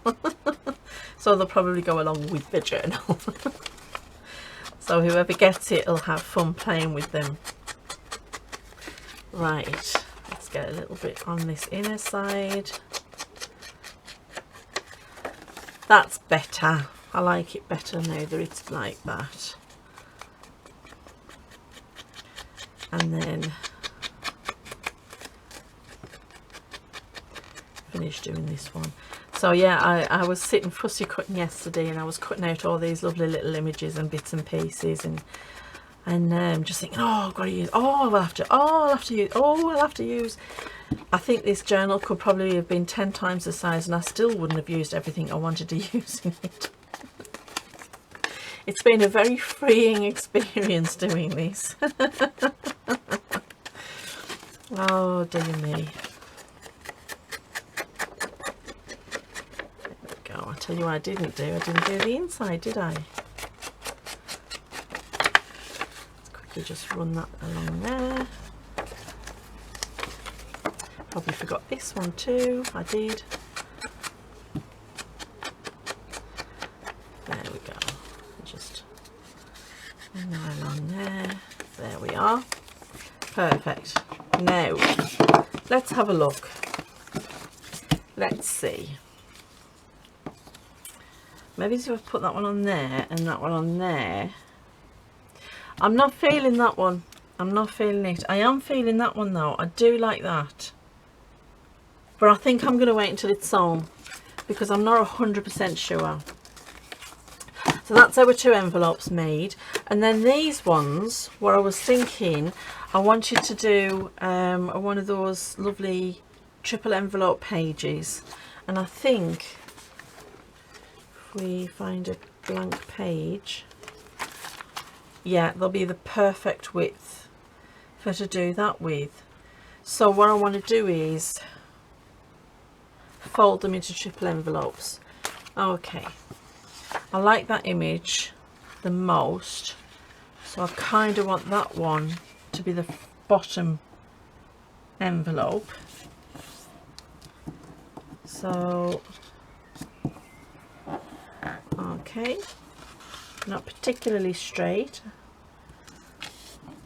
So they'll probably go along with the journal. So whoever gets it will have fun playing with them. Right, let's get a little bit on this inner side. That's better. I like it better now that it's like that. And then finish doing this one. So yeah, I was sitting fussy cutting yesterday, and I was cutting out all these lovely little images and bits and pieces, and just thinking, oh, I've got to use, oh, I'll have to, oh, I'll have to use, oh, I'll have to use. I think this journal could probably have been 10 times the size, and I still wouldn't have used everything I wanted to use in it. It's been a very freeing experience doing this. Oh dear me. There we go. I'll tell you what I didn't do. I didn't do the inside, did I? Let's quickly just run that along there. Probably forgot this one too. I did. There we go. Just run that along there. There we are. Perfect. Now, let's have a look. Let's see. Maybe if I put that one on there and that one on there. I'm not feeling that one. I'm not feeling it. I am feeling that one though. I do like that. But I think I'm going to wait until it's sewn, because I'm not 100% sure. So that's our 2 envelopes made. And then these ones, what I was thinking, I wanted to do one of those lovely triple envelope pages. And I think if we find a blank page, yeah, they'll be the perfect width for to do that with. So what I want to do is fold them into triple envelopes. Okay, I like that image the most, so I kind of want that one to be the bottom envelope. So okay, not particularly straight.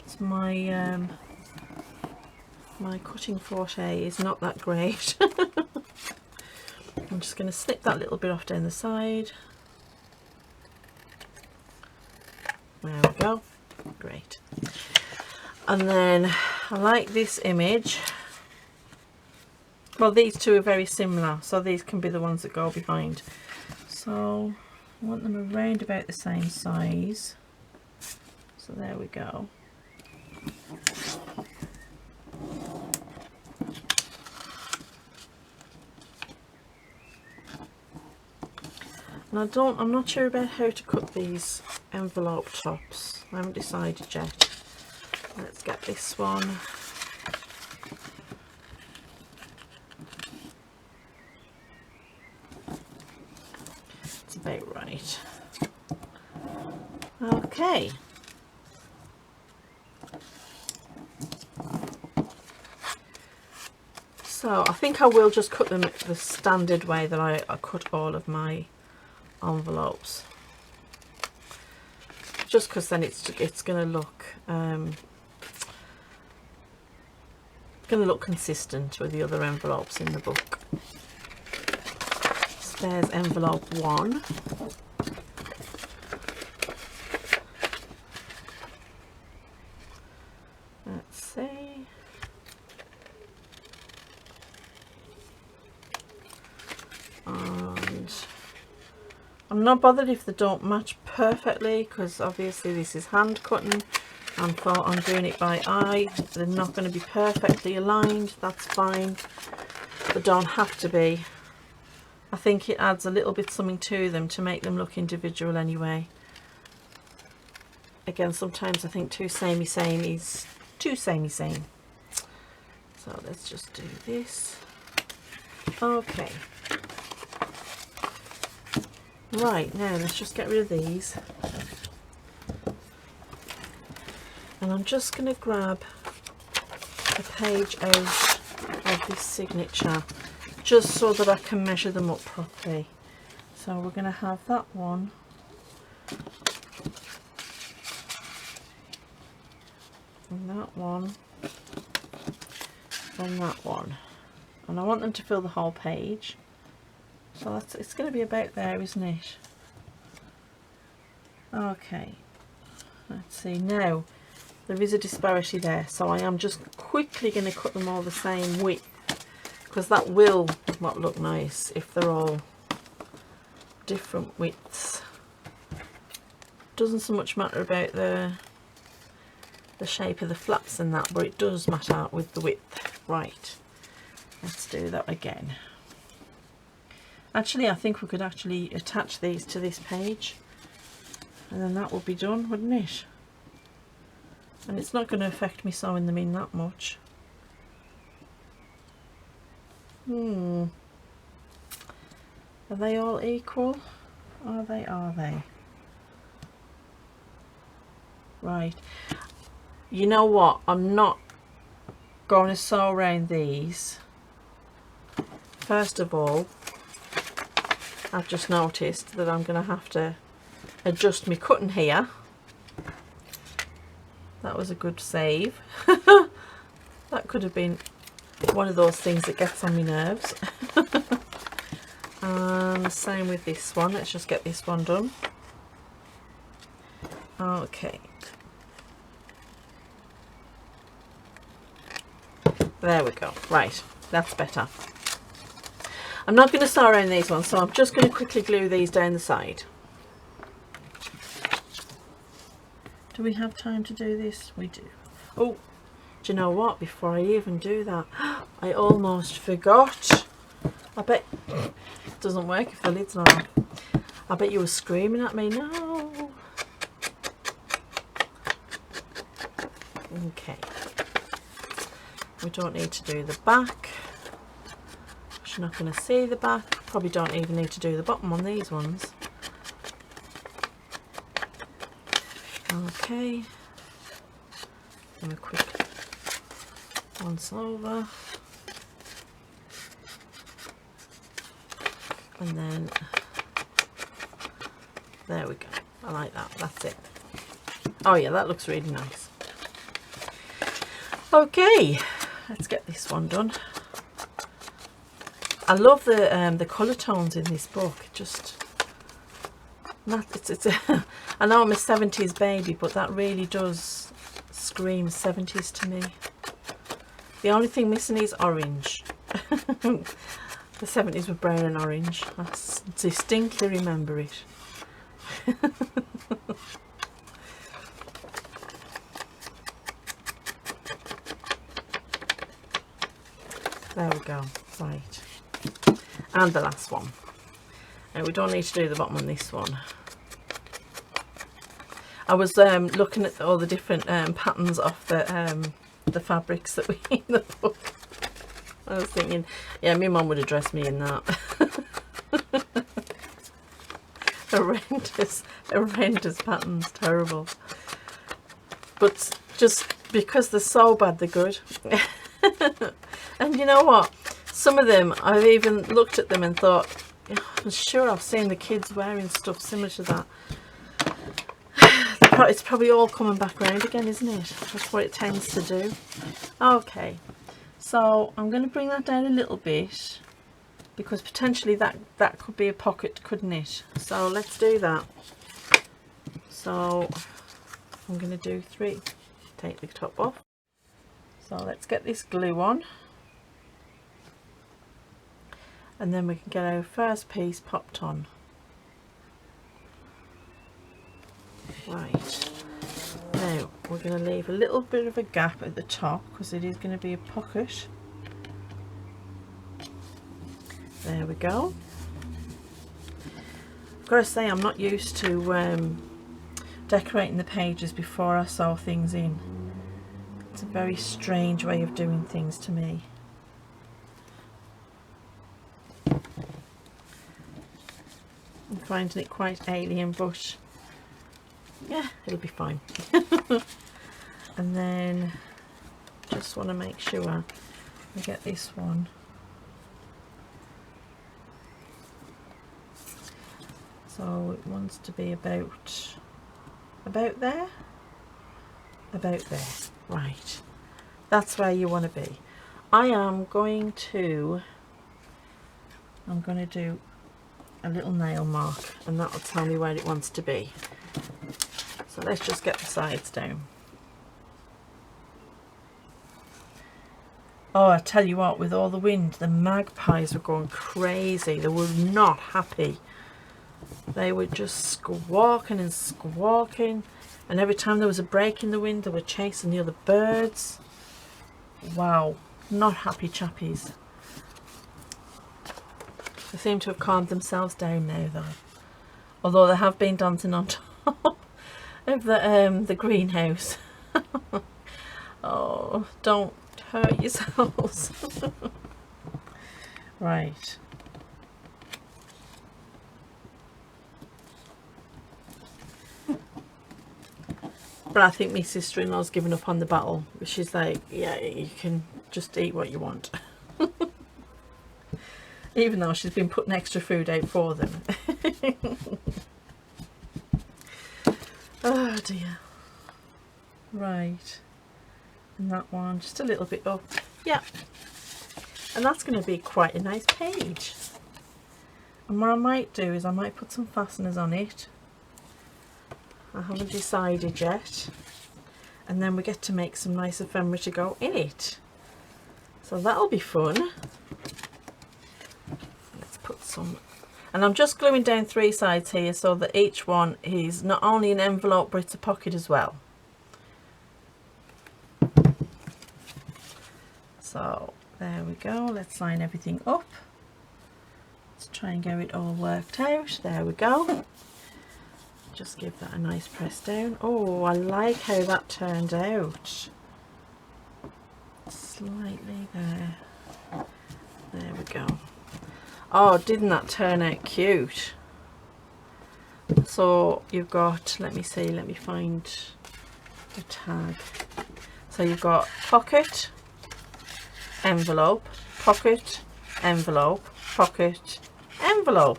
It's my my cutting forte is not that great. I'm just going to snip that little bit off down the side. There we go. Great. And then I like this image. Well, these two are very similar, so these can be the ones that go behind. So I want them around about the same size. So there we go. And I'm not sure about how to cut these envelope tops. I haven't decided yet. Let's get this one. It's about right. Okay. So I think I will just cut them the standard way that I cut all of my envelopes. just because then it's going to look consistent with the other envelopes in the book. So there's envelope 1. Let's see. And I'm not bothered if they don't match perfectly, because obviously this is hand cutting. I'm doing it by eye. They're not going to be perfectly aligned. That's fine. They don't have to be. I think it adds a little bit something to them to make them look individual anyway. Again, sometimes I think too samey is too samey. So let's just do this. Okay. Right, now let's just get rid of these. And I'm just going to grab a page out of this signature, just so that I can measure them up properly. So we're going to have that one. And that one. And that one. And I want them to fill the whole page. So it's going to be about there, isn't it? Okay. Let's see. Now, there is a disparity there, so I am just quickly going to cut them all the same width, because that will not look nice if they're all different widths. Doesn't so much matter about the shape of the flaps and that, but it does matter with the width. Right, let's do that again. Actually, I think we could actually attach these to this page, and then that will be done, wouldn't it? And it's not going to affect me sewing them in that much. Are they all equal? Are they? Right. You know what? I'm not going to sew around these. First of all, I've just noticed that I'm going to have to adjust my cutting here. That was a good save. That could have been one of those things that gets on my nerves. And same with this one. Let's just get this one done. Okay. There we go. Right, that's better. I'm not going to sew around these ones, so I'm just going to quickly glue these down the side. Do we have time to do this? We do. Oh, do you know what? Before I even do that, I almost forgot. I bet it doesn't work if the lid's not on. I bet you were screaming at me. No. Okay. We don't need to do the back. You're not going to see the back. Probably don't even need to do the bottom on these ones. Okay. And a quick once over. And then there we go. I like that. That's it. Oh yeah, that looks really nice. Okay, let's get this one done. I love the colour tones in this book. I know I'm a 70s baby, but that really does scream 70s to me. The only thing missing is orange. The 70s were brown and orange. I distinctly remember it. There we go. Right. And the last one. Now we don't need to do the bottom on this one. I was looking at all the different patterns of the fabrics that we in the book. I was thinking, yeah, my mum would have dressed me in that. horrendous patterns, terrible. But just because they're so bad, they're good. And you know what? Some of them, I've even looked at them and thought, I'm sure I've seen the kids wearing stuff similar to that. The it's probably all coming back around again, isn't it? That's what it tends to do. Okay, so I'm going to bring that down a little bit, because potentially that could be a pocket, couldn't it? So let's do that. So I'm going to do 3. Take the top off. So let's get this glue on, and then we can get our first piece popped on. Right, now we're going to leave a little bit of a gap at the top because it is going to be a pocket. There we go. I've got to say, I'm not used to decorating the pages before I sew things in. It's a very strange way of doing things to me. I'm finding it quite alien, but yeah, it'll be fine. And then just want to make sure I get this one. So it wants to be about there, about there. Right, that's where you want to be. I'm going to do a little nail mark, and that will tell me where it wants to be. So let's just get the sides down. Oh, I tell you what, with all the wind, the magpies were going crazy. They were not happy. They were just squawking and squawking, and every time there was a break in the wind, they were chasing the other birds. Wow, not happy chappies. They seem to have calmed themselves down now, though. Although they have been dancing on top of the greenhouse. Oh, don't hurt yourselves. Right. But I think my sister-in-law's given up on the battle. She's like, yeah, you can just eat what you want. Even though she's been putting extra food out for them. Oh dear. Right. And that one just a little bit up. Yeah. And that's going to be quite a nice page. And what I might do is I might put some fasteners on it. I haven't decided yet. And then we get to make some nice ephemera to go in it. So that'll be fun. Let's put some, and I'm just gluing down 3 sides here so that each one is not only an envelope but it's a pocket as well. So there we go. Let's line everything up. Let's try and get it all worked out. There we go. Just give that a nice press down. Oh, I like how that turned out. Slightly there. There we go. Oh, didn't that turn out cute? So you've got, let me see, let me find the tag. So you've got pocket, envelope, pocket, envelope, pocket, envelope.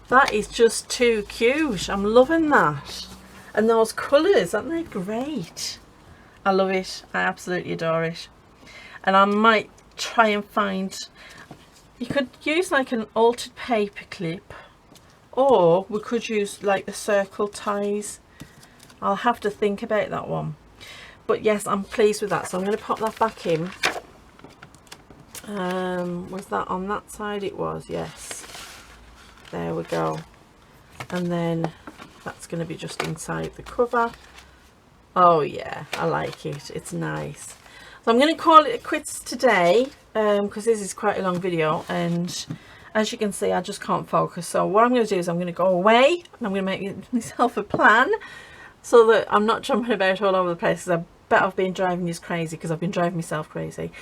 That is just too cute. I'm loving that. And those colours, aren't they great? I love it. I absolutely adore it. And I might try and find, you could use like an altered paper clip, or we could use like the circle ties. I'll have to think about that one. But yes, I'm pleased with that. So I'm going to pop that back in. Was that on that side? It was, yes. There we go. And then that's going to be just inside the cover. Oh yeah, I like it. It's nice. So I'm going to call it quits today, because this is quite a long video, and as you can see I just can't focus. So what I'm going to do is I'm going to go away and I'm going to make myself a plan so that I'm not jumping about all over the place, because I bet I've been driving you crazy, because I've been driving myself crazy.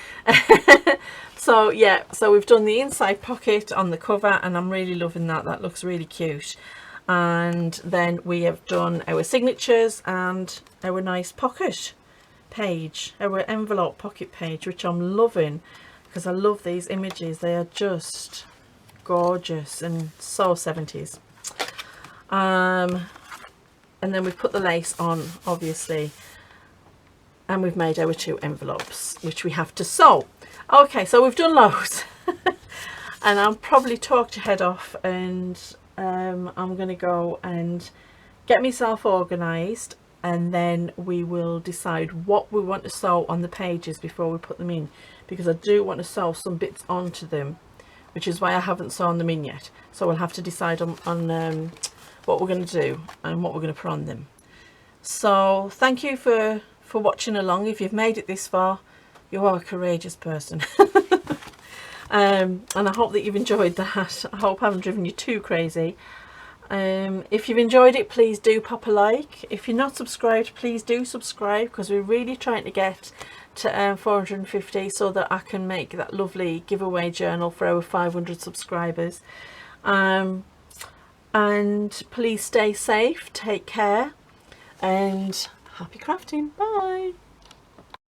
So yeah, so we've done the inside pocket on the cover and I'm really loving that. That looks really cute. And then we have done our signatures and our nice pocket page, our envelope pocket page, which I'm loving, because I love these images. They are just gorgeous and so 70s. and then we've put the lace on, obviously, and we've made our 2 envelopes, which we have to sew. Okay, so we've done loads. And I'll probably talk your head off, and I'm going to go and get myself organised, and then we will decide what we want to sew on the pages before we put them in, because I do want to sew some bits onto them, which is why I haven't sewn them in yet. So we'll have to decide on what we're going to do and what we're going to put on them. So thank you for watching along. If you've made it this far, you are a courageous person. And I hope that you've enjoyed that. I hope I haven't driven you too crazy. If you've enjoyed it, please do pop a like. If you're not subscribed, please do subscribe, because we're really trying to get to 450 so that I can make that lovely giveaway journal for our 500 subscribers. And please stay safe, take care, and happy crafting. Bye.